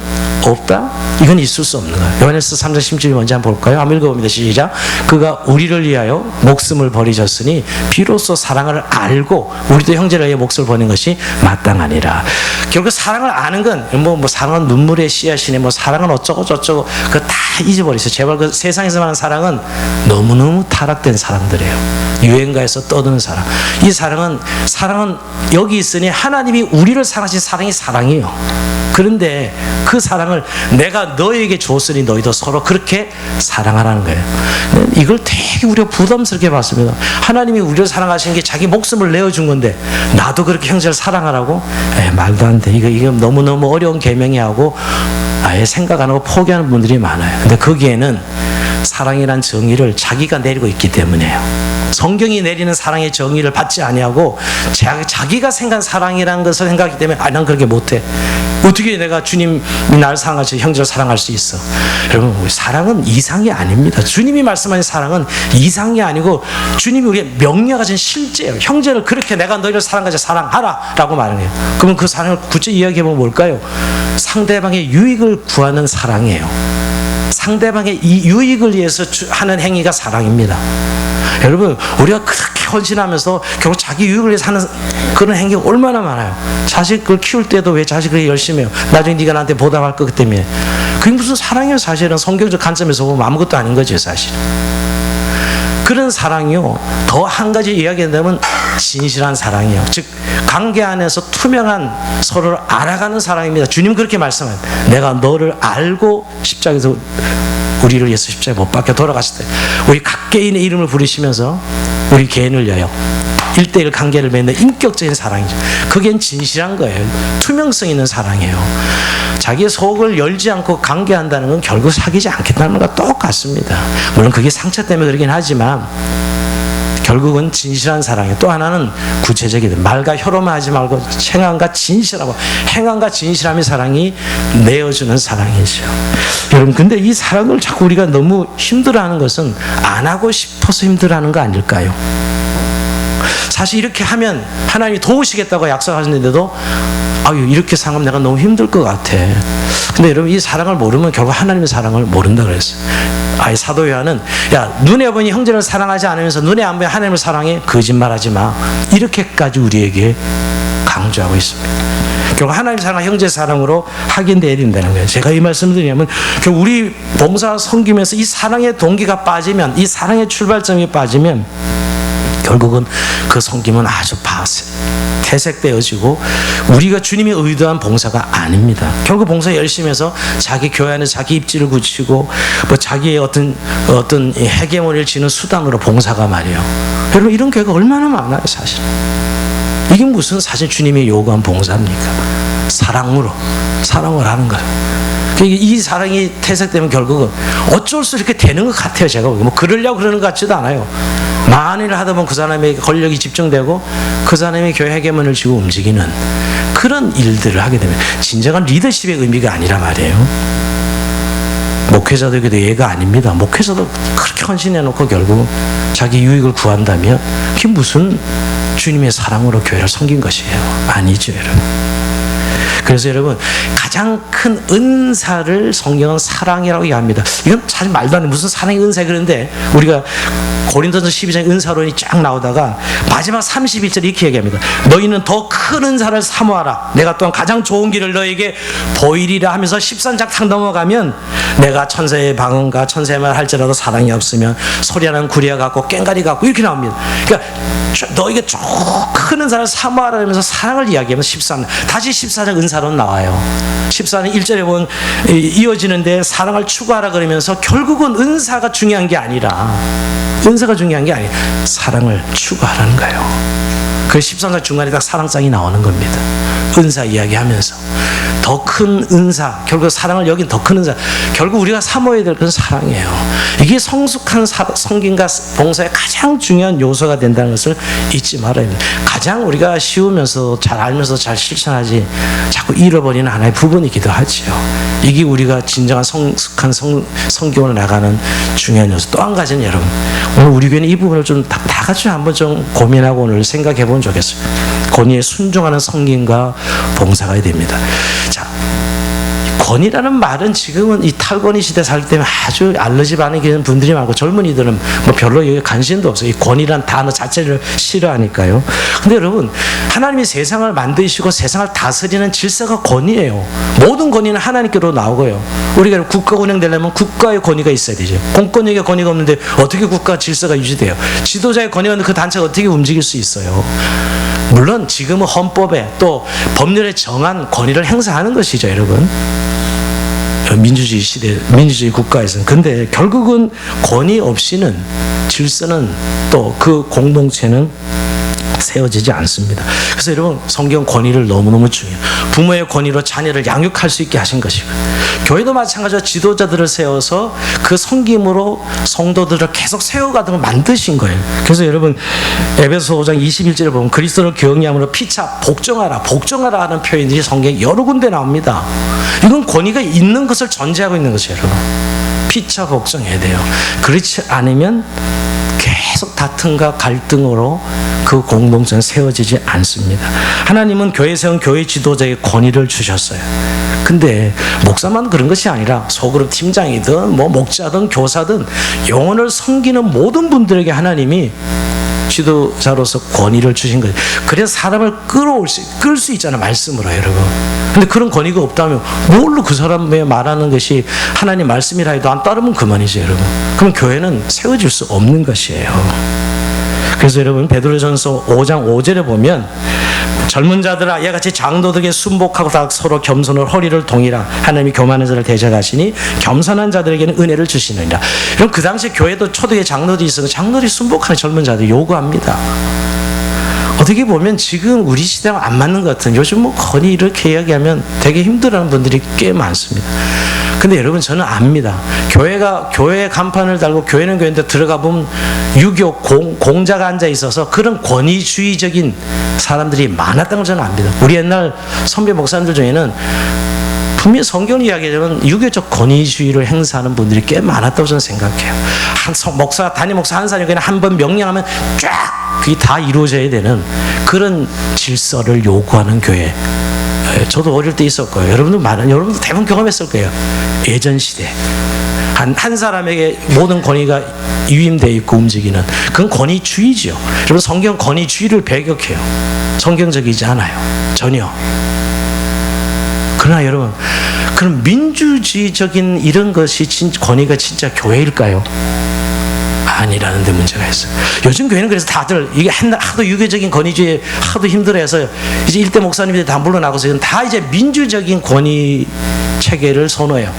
없다? 이건 있을 수 없는 거예요. 요한일서 3장 16절이 먼저 한번 볼까요? 한번 읽어봅니다. 시작. 그가 우리를 위하여 목숨을 버리셨으니 비로소 사랑을 알고 우리도 형제를 위해 목숨을 버리는 것이 마땅하니라. 결국 사랑을 아는 건 뭐 사랑은 눈물의 씨앗이네 뭐 사랑은 어쩌고 저쩌고 그거 다 잊어버리세요. 제발 그 세상에서 말하는 사랑은 너무너무 타락된 사랑들이에요. 유행가에서 떠드는 사랑. 이 사랑은 여기 있으니 하나님이 우리를 사랑하신 사랑이 사랑이에요. 그런데 그 사랑을 내가 너에게 줬으니 너희도 서로 그렇게 사랑하라는 거예요. 이걸 되게 우리가 부담스럽게 봤습니다. 하나님이 우리를 사랑하시는 게 자기 목숨을 내어준 건데 나도 그렇게 형제를 사랑하라고? 말도 안 돼. 이거 너무너무 어려운 계명이 하고 아예 생각 안 하고 포기하는 분들이 많아요. 근데 거기에는 사랑이란 정의를 자기가 내리고 있기 때문에요. 성경이 내리는 사랑의 정의를 받지 아니하고 자기가 생각한 사랑이라는 것을 생각하기 때문에 난 그렇게 못해. 어떻게 내가 주님이 나를 사랑하지 형제를 사랑할 수 있어? 여러분, 사랑은 이상이 아닙니다. 주님이 말씀하신 사랑은 이상이 아니고 주님이 우리의 명령하신 실제예요. 형제를 그렇게 내가 너희를 사랑하지 사랑하라 라고 말해요. 그러면 그 사랑을 구체적으로 이야기해보면 뭘까요? 상대방의 유익을 구하는 사랑이에요. 상대방의 이 유익을 위해서 하는 행위가 사랑입니다. 여러분, 우리가 그렇게 헌신하면서 결국 자기 유익을 위해서 하는 그런 행위가 얼마나 많아요. 자식을 키울 때도 왜 자식을 열심히 해요? 나중에 네가 나한테 보답할 것 때문에. 그게 무슨 사랑이에요? 사실은 성경적 관점에서 보면 아무것도 아닌 거죠, 사실. 그런 사랑이요, 더 한 가지 이야기한다면 진실한 사랑이에요. 즉 관계 안에서 투명한 서로를 알아가는 사랑입니다. 주님 그렇게 말씀해요. 내가 너를 알고 십자가에서 우리를 위해서 십자가에 못 박혀 돌아갔을 때 우리 각 개인의 이름을 부르시면서 우리 개인을 위하여 1대1 관계를 맺는 인격적인 사랑이죠. 그게 진실한 거예요. 투명성 있는 사랑이에요. 자기의 속을 열지 않고 관계한다는 건 결국 사귀지 않겠다는 것과 똑같습니다. 물론 그게 상처 때문에 그러긴 하지만 결국은 진실한 사랑이에요. 또 하나는 구체적이다. 말과 혀로만 하지 말고 행함과 진실하고 행함과 진실함의 사랑이 내어주는 사랑이죠. 여러분, 근데 이 사랑을 자꾸 우리가 너무 힘들어하는 것은 안 하고 싶어서 힘들어하는 거 아닐까요? 사실 이렇게 하면 하나님이 도우시겠다고 약속하셨는데도 아유, 이렇게 사랑하면 내가 너무 힘들 것 같아. 근데 여러분, 이 사랑을 모르면 결국 하나님의 사랑을 모른다 그랬어요. 아예 사도 요한은 야, 눈에 보니 형제를 사랑하지 않으면서 눈에 안 보니 하나님을 사랑해? 거짓말하지 마. 이렇게까지 우리에게 강조하고 있습니다. 결국 하나님 사랑, 형제 사랑으로 확인되어야 된다는 거예요. 제가 이 말씀을 드리냐면 결국 우리 봉사 섬기면서 이 사랑의 동기가 빠지면, 이 사랑의 출발점이 빠지면 결국은 그 섬김은 아주 퇴색되어지고 우리가 주님이 의도한 봉사가 아닙니다. 결국 봉사 열심히 해서 자기 교회 안에 자기 입지를 굳히고 뭐 자기의 어떤 헤게모니를 지는 수단으로 봉사가 말이에요. 여러분, 이런 교회가 얼마나 많아요, 사실. 이게 무슨 사실 주님이 요구한 봉사입니까? 사랑으로 하는 거예요. 이 사랑이 퇴색되면 결국은 어쩔 수 이렇게 되는 것 같아요. 제가 뭐 그러려고 그러는 것 같지도 않아요. 만일 하다 보면 그 사람에게 권력이 집중되고 그 사람의 교회 헤게몬을 쥐고 움직이는 그런 일들을 하게 되면 진정한 리더십의 의미가 아니라 말이에요. 목회자들에게도 예가 아닙니다. 목회자도 그렇게 헌신해놓고 결국 자기 유익을 구한다면 그게 무슨 주님의 사랑으로 교회를 섬긴 것이에요? 아니죠, 여러분. 그래서 여러분, 가장 큰 은사를 성경은 사랑이라고 얘기합니다. 이건 사실 말도 안 돼. 무슨 사랑의 은사 그런데 우리가 고린도서 12장에 은사론이 쫙 나오다가 마지막 31절 이렇게 얘기합니다. 너희는 더 큰 은사를 사모하라. 내가 또한 가장 좋은 길을 너에게 보이리라 하면서 13장 탁 넘어가면 내가 천사의 방언과 천사의 말 할지라도 사랑이 없으면 소리하는 구리와 같고 꽹가리 같고 이렇게 나옵니다. 그러니까 너에게 큰 은사를 사모하라 하면서 사랑을 이야기하면 13장 다시 14장 은사론 나와요. 14장 1절에 보면 이어지는데 사랑을 추구하라 그러면서 결국은 은사가 중요한 게 아니라 사랑을 추구하라는 거예요. 그 13장 중간에 딱 사랑장이 나오는 겁니다. 은사 이야기하면서 더 큰 은사, 결국 사랑을 여긴 더 큰 은사, 결국 우리가 사모해야 될 건 사랑이에요. 이게 성숙한 성김과 봉사의 가장 중요한 요소가 된다는 것을 잊지 말아야 됩니다. 가장 우리가 쉬우면서 잘 알면서 잘 실천하지 자꾸 잃어버리는 하나의 부분이기도 하지요. 이게 우리가 진정한 성숙한 성경으로 나가는 중요한 요소. 또 한 가지는 여러분, 오늘 우리 교회는 이 부분을 좀 다 같이 한번 좀 고민하고 오늘 생각해 보면 좋겠어요. 권위에 순종하는 성김과 봉사가 됩니다. 자, 권위라는 말은 지금은 이 탈권위 시대 살기 때문에 아주 알러지 반응이 분들이 많고 젊은이들은 뭐 별로 여기 관심도 없어요. 이 권위란 단어 자체를 싫어하니까요. 근데 여러분, 하나님이 세상을 만드시고 세상을 다스리는 질서가 권위예요. 모든 권위는 하나님께로 나오고요. 우리가 국가 운영되려면 국가의 권위가 있어야 되죠. 공권력의 권위가 없는데 어떻게 국가 질서가 유지돼요? 지도자의 권위가 없는데 그 단체가 어떻게 움직일 수 있어요? 물론 지금은 헌법에 또 법률에 정한 권위를 행사하는 것이죠, 여러분. 민주주의 시대, 민주주의 국가에서는. 근데 결국은 권위 없이는 질서는 또 그 공동체는 세워지지 않습니다. 그래서 여러분, 성경 권위를 너무너무 중요해요. 부모의 권위로 자녀를 양육할 수 있게 하신 것이고, 교회도 마찬가지로 지도자들을 세워서 그 섬김으로 성도들을 계속 세워가도록 만드신 거예요. 그래서 여러분, 에베소 5장 21절에 보면 그리스도를 경외함으로 피차 복종하라 하는 표현들이 성경에 여러 군데 나옵니다. 이건 권위가 있는 것을 전제하고 있는 것이에요. 여러분, 피차 복종해야 돼요. 그렇지 않으면 계속 다툼과 갈등으로 그 공동체는 세워지지 않습니다. 하나님은 교회 세운 교회 지도자에게 권위를 주셨어요. 근데 목사만 그런 것이 아니라 소그룹 팀장이든 뭐 목자든 교사든 영혼을 섬기는 모든 분들에게 하나님이 지도자로서 권위를 주신 거예요. 그래서 사람을 끌 수 있잖아요, 말씀으로. 여러분, 근데 그런 권위가 없다면 뭘로 그 사람의 말하는 것이 하나님 말씀이라 해도 안 따르면 그만이죠, 여러분. 그럼 교회는 세워질 수 없는 것이에요. 그래서 여러분, 베드로전서 5장 5절에 보면 젊은 자들아, 이같이 장도들에게 순복하고 다 서로 겸손을 허리를 동이라. 하나님이 교만한 자를 대적하시니 겸손한 자들에게는 은혜를 주시느니라. 그럼 그 당시 교회도 초대에 장로들이 있어서 장로들이 순복하는 젊은 자들 요구합니다. 어떻게 보면 지금 우리 시대랑 안 맞는 것 같은, 요즘 뭐 권위 이렇게 이야기하면 되게 힘들어하는 분들이 꽤 많습니다. 근데 여러분, 저는 압니다. 교회 간판을 달고 교회는 교회인데 들어가 보면 유교 공자가 앉아 있어서 그런 권위주의적인 사람들이 많았다는 걸 저는 압니다. 우리 옛날 선배 목사님들 중에는 분명히 성경을 이야기하자면 유교적 권위주의를 행사하는 분들이 꽤 많았다고 저는 생각해요. 담임 목사 한 사람이 그냥 한 번 명령하면 쫙 그게 다 이루어져야 되는 그런 질서를 요구하는 교회. 저도 어릴 때 있었고요. 여러분도 대부분 경험했을 거예요. 예전 시대 한 사람에게 모든 권위가 위임되어 있고 움직이는 그건 권위주의죠. 여러분, 성경 권위주의를 배격해요. 성경적이지 않아요, 전혀. 그러나 여러분, 그럼 민주주의적인 이런 것이 권위가 진짜 교회일까요? 아니라는 데 문제가 있어요. 요즘 교회는 그래서 다들 이게 하도 유교적인 권위주의에 하도 힘들어해서 이제 일대 목사님들이 다 물러나고서 다 이제 민주적인 권위 체계를 선호해요.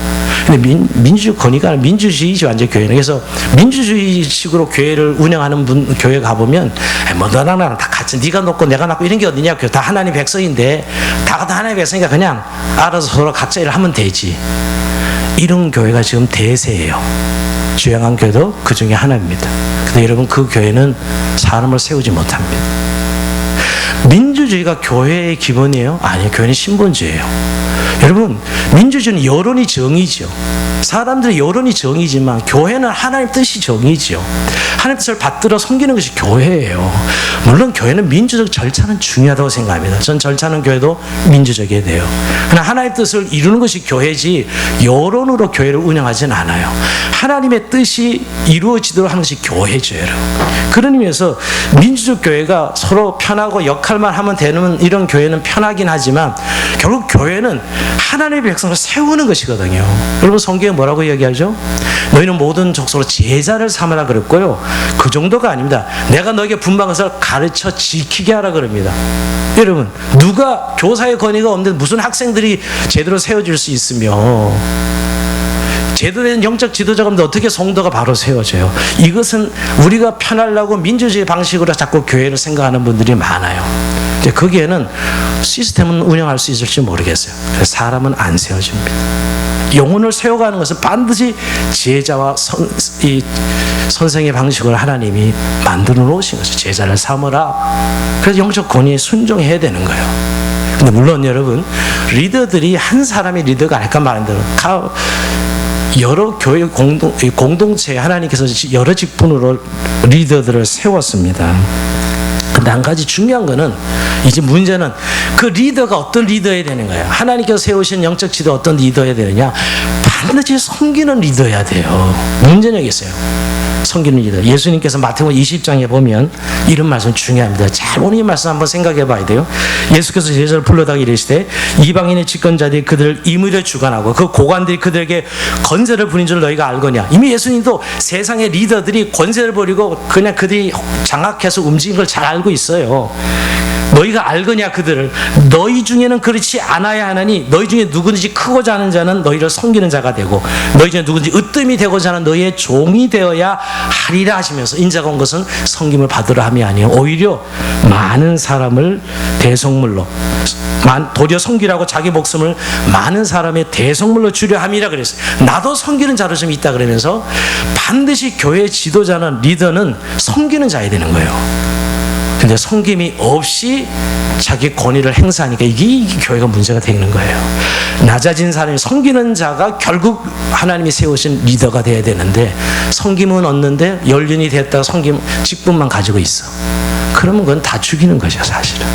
근데 민주주의 권위가 아니라 민주주의죠, 완전 교회는. 그래서 민주주의식으로 교회를 운영하는 교회 가보면 뭐 너랑 나랑 다 같이 네가 높고 내가 낮고 이런 게 어디냐, 다 하나님의 백성인데 다 하나님의 백성이니까 그냥 알아서 서로 각자 일을 하면 되지. 이런 교회가 지금 대세예요. 주양한 교회도 그 중에 하나입니다. 근데 여러분, 그 교회는 사람을 세우지 못합니다. 민주주의가 교회의 기본이에요? 아니요, 교회는 신본주의예요. 여러분, 민주주의는 여론이 정의죠. 사람들의 여론이 정의지만 교회는 하나님 뜻이 정의죠. 하나님 뜻을 받들어 섬기는 것이 교회예요. 물론 교회는 민주적 절차는 중요하다고 생각합니다. 전 절차는 교회도 민주적이어야 돼요. 그러나 하나님 뜻을 이루는 것이 교회지 여론으로 교회를 운영하진 않아요. 하나님의 뜻이 이루어지도록 하는 것이 교회죠, 여러분. 그런 의미에서 민주적 교회가 서로 편하고 역할만 하면 되는 이런 교회는 편하긴 하지만 결국 교회는 하나님의 백성을 세우는 것이거든요. 여러분, 성경에 뭐라고 이야기하죠? 너희는 모든 족속으로 제자를 삼으라 그랬고요. 그 정도가 아닙니다. 내가 너에게 분부한 것을 가르쳐 지키게 하라 그럽니다. 여러분, 누가 교사의 권위가 없는데 무슨 학생들이 제대로 세워질 수 있으며, 제대로 된 영적 지도자가 없는데 어떻게 성도가 바로 세워져요? 이것은 우리가 편하려고 민주주의 방식으로 자꾸 교회를 생각하는 분들이 많아요. 근데 거기에는 시스템은 운영할 수 있을지 모르겠어요. 그래서 사람은 안 세워집니다. 영혼을 세워가는 것은 반드시 제자와 선생의 방식으로 하나님이 만들어 놓으신 것이죠. 제자를 삼으라. 그래서 영적 권위에 순종해야 되는 거예요. 근데 물론 여러분, 리더들이 한 사람이 리더가 아닐까 말하는 대로 여러 교회 공동체 하나님께서 여러 직분으로 리더들을 세웠습니다. 근데 한 가지 중요한 거는, 이제 문제는 그 리더가 어떤 리더여야 되는 거예요. 하나님께서 세우신 영적 지도 어떤 리더여야 되느냐? 반드시 섬기는 리더여야 돼요. 문제는 여기 있어요. 섬기는 리더. 예수님께서 마태복음 20장에 보면 이런 말씀 중요합니다. 잘 오늘 이 말씀 한번 생각해 봐야 돼요. 예수께서 제자를 불러다가 이르시되 이방인의 집권자들이 그들을 임의로 주관하고 그 고관들이 그들에게 권세를 부린 줄 너희가 알거냐. 이미 예수님도 세상의 리더들이 권세를 부리고 그냥 그들이 장악해서 움직인 걸 잘 알고 있어요. 너희가 알거냐 그들을. 너희 중에는 그렇지 않아야 하나니 너희 중에 누구든지 크고자 하는 자는 너희를 섬기는 자가 되고 너희 중에 누구든지 으뜸이 되고자 하는 너희의 종이 되어야 하리라 하시면서 인자가 온 것은 섬김을 받으러 함이 아니요 오히려 많은 사람을 대속물로 도리어 섬기라고 자기 목숨을 많은 사람의 대속물로 주려 함이라 그랬어요. 나도 섬기는 자로 좀 있다 그러면서 반드시 교회 지도자는 리더는 섬기는 자야 되는 거예요. 근데 섬김이 없이 자기 권위를 행사하니까 이게 교회가 문제가 되는 거예요. 낮아진 사람이 섬기는 자가 결국 하나님이 세우신 리더가 돼야 되는데 섬김은 얻는데 연륜이 됐다가 섬김 직분만 가지고 있어. 그러면 그건 다 죽이는 거죠 사실은.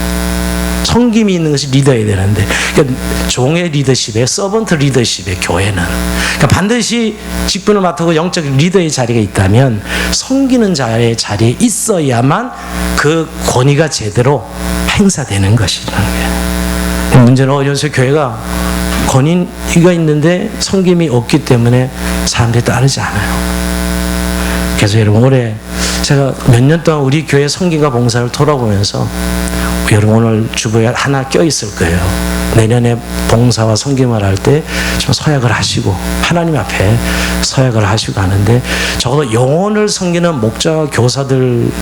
섬김이 있는 것이 리더여야 되는데 그러니까 종의 리더십에 서번트 리더십의 교회는 그러니까 반드시 직분을 맡고 영적 리더의 자리가 있다면 섬기는 자의 자리에 있어야만 그 권위가 제대로 행사되는 것이라는 거예요. 문제는 어려서 교회가 권위가 있는데 섬김이 없기 때문에 사람들이 따르지 않아요. 그래서 여러분 올해 제가 몇 년 동안 우리 교회 섬김과 봉사를 돌아보면서 여러분 오늘 주부에 하나 껴있을 거예요. 내년에 봉사와 섬김을 할 때 좀 서약을 하시고 하나님 앞에 서약을 하시고 하는데 적어도 영혼을 섬기는 목자 교사들은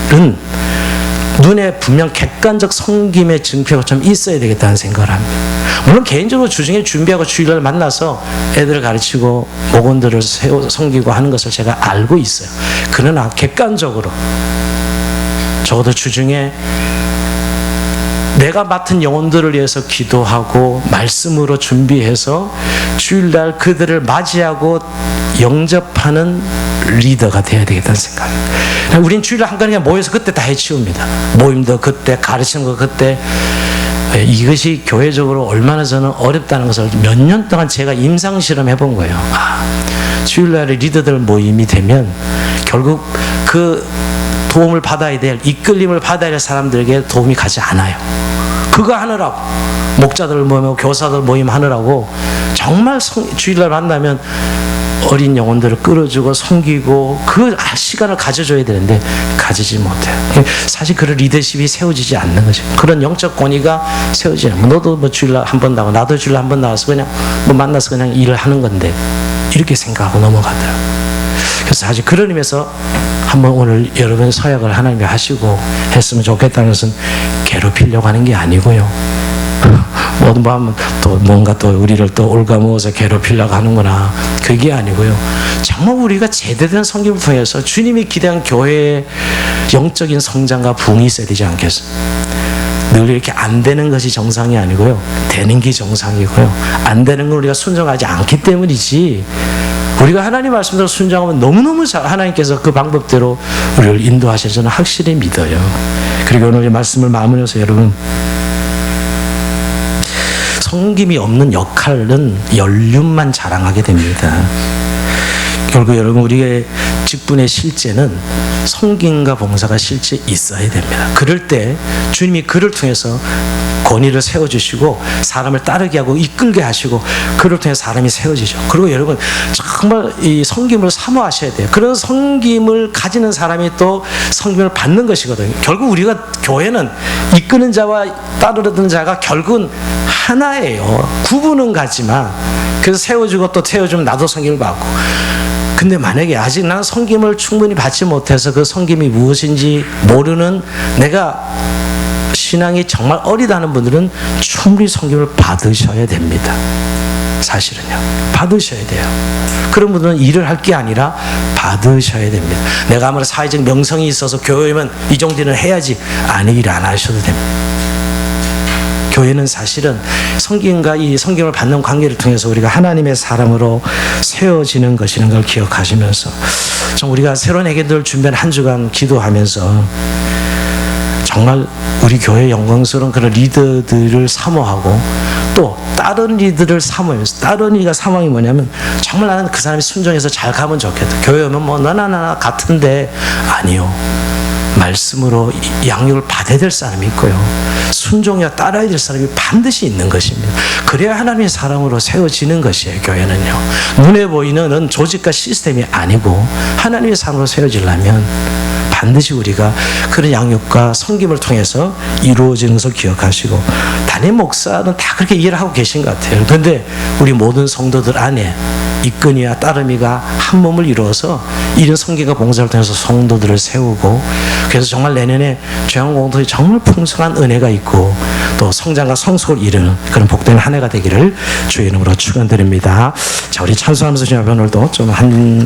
눈에 분명 객관적 섬김의 증표가 좀 있어야 되겠다는 생각을 합니다. 물론 개인적으로 주중에 준비하고 주일날 만나서 애들을 가르치고 목원들을 섬기고 하는 것을 제가 알고 있어요. 그러나 객관적으로 적어도 주중에 내가 맡은 영혼들을 위해서 기도하고 말씀으로 준비해서 주일날 그들을 맞이하고 영접하는 리더가 되어야 되겠다는 생각입니다. 우린 주일날 한가운데 모여서 그때 다 해치웁니다. 모임도 그때, 가르치는 거 그때. 이것이 교회적으로 얼마나 저는 어렵다는 것을 몇 년 동안 제가 임상실험 해본 거예요. 주일날에 리더들 모임이 되면 결국 그 도움을 받아야 될, 이끌림을 받아야 될 사람들에게 도움이 가지 않아요. 그거 하느라고 목자들 모임하고 교사들 모임 하느라고 정말 주일날 만나면 어린 영혼들을 끌어주고 섬기고 그 시간을 가져줘야 되는데 가지지 못해요. 사실 그런 리더십이 세워지지 않는 거죠. 그런 영적 권위가 세워지지 않아요. 너도 뭐 주일날 한 번 나가고 나도 주일날 한 번 나가서 그냥 뭐 만나서 그냥 일을 하는 건데 이렇게 생각하고 넘어가더라고요. 그래서 사실 그런 의미에서 한번 오늘 여러분 서약을 하나님이 하시고 했으면 좋겠다는 것은 괴롭히려고 하는 게 아니고요. 뭐 하면 또 뭔가 또 우리를 또 올가모아서 괴롭히려고 하는구나. 그게 아니고요. 정말 우리가 제대로 섬김을 통해서 주님이 기대한 교회의 영적인 성장과 부흥이 있어야 되지 않겠어요? 늘 이렇게 안 되는 것이 정상이 아니고요. 되는 게 정상이고요. 안 되는 걸 우리가 순종하지 않기 때문이지 우리가 하나님 말씀대로 순종하면 너무너무 잘 하나님께서 그 방법대로 우리를 인도하실 저는 확실히 믿어요. 그리고 오늘 이 말씀을 마무리해서 여러분 섬김이 없는 역할은 연륜만 자랑하게 됩니다. 결국 여러분 우리의 직분의 실제는 섬김과 봉사가 실제 있어야 됩니다. 그럴 때 주님이 그를 통해서 권위를 세워주시고 사람을 따르게 하고 이끌게 하시고 그를 통해 사람이 세워지죠. 그리고 여러분 정말 이 섬김을 사모하셔야 돼요. 그런 섬김을 가지는 사람이 또 섬김을 받는 것이거든요. 결국 우리가 교회는 이끄는 자와 따르는 자가 결국은 하나예요. 구분은 가지만 그래서 세워주고 또 태워주면 나도 섬김을 받고 근데 만약에 아직 난 섬김을 충분히 받지 못해서 그 섬김이 무엇인지 모르는 내가 신앙이 정말 어리다는 분들은 충분히 섬김을 받으셔야 됩니다. 사실은요. 받으셔야 돼요. 그런 분들은 일을 할 게 아니라 받으셔야 됩니다. 내가 아무리 사회적 명성이 있어서 교회면 이 정도는 해야지 아니 일 안 하셔도 됩니다. 교회는 사실은 성김과 이 성김을 받는 관계를 통해서 우리가 하나님의 사람으로 세워지는 것이라는 걸 기억하시면서 좀 우리가 새로운 애기들 준비한 한 주간 기도하면서 정말 우리 교회의 영광스러운 그런 리더들을 사모하고 또 다른 리더를 사모하면서 다른 리가 사모이 뭐냐면 정말 나는 그 사람이 순종해서 잘 가면 좋겠다. 교회 오면 뭐 나나 같은데 아니요. 말씀으로 양육을 받아야 될 사람이 있고요. 순종이와 따라야 될 사람이 반드시 있는 것입니다. 그래야 하나님의 사람으로 세워지는 것이에요. 교회는요. 눈에 보이는 조직과 시스템이 아니고 하나님의 사람으로 세워지려면 반드시 우리가 그런 양육과 섬김을 통해서 이루어지는 것을 기억하시고, 담임 목사는 다 그렇게 이해를 하고 계신 것 같아요. 그런데 우리 모든 성도들 안에 이끈이와 따름이가 한 몸을 이루어서 이런 섬김과 봉사를 통해서 성도들을 세우고, 그래서 정말 내년에 중앙공동체 정말 풍성한 은혜가 있고 또 성장과 성숙을 이루는 그런 복된 한 해가 되기를 주의 이름으로 축원드립니다. 자, 우리 찬송하면서 주님 앞에 오늘도 좀 한